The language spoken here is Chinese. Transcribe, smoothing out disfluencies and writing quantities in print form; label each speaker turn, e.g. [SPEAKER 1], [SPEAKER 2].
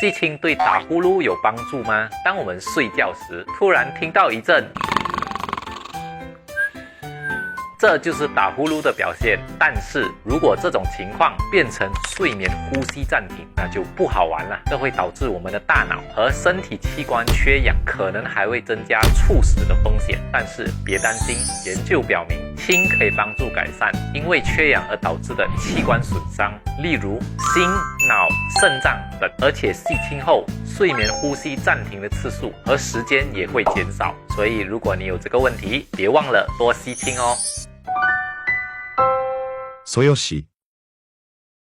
[SPEAKER 1] 吸氢对打呼噜有帮助吗？当我们睡觉时，突然听到一阵，这就是打呼噜的表现。但是如果这种情况变成睡眠呼吸暂停，那就不好玩了。这会导致我们的大脑和身体器官缺氧，可能还会增加猝死的风险。但是别担心，研究表明氢可以帮助改善因为缺氧而导致的器官损伤，例如心、脑、肾脏等。而且吸氢后，睡眠呼吸暂停的次数和时间也会减少。所以如果你有这个问题，别忘了多吸氢哦。
[SPEAKER 2] そよし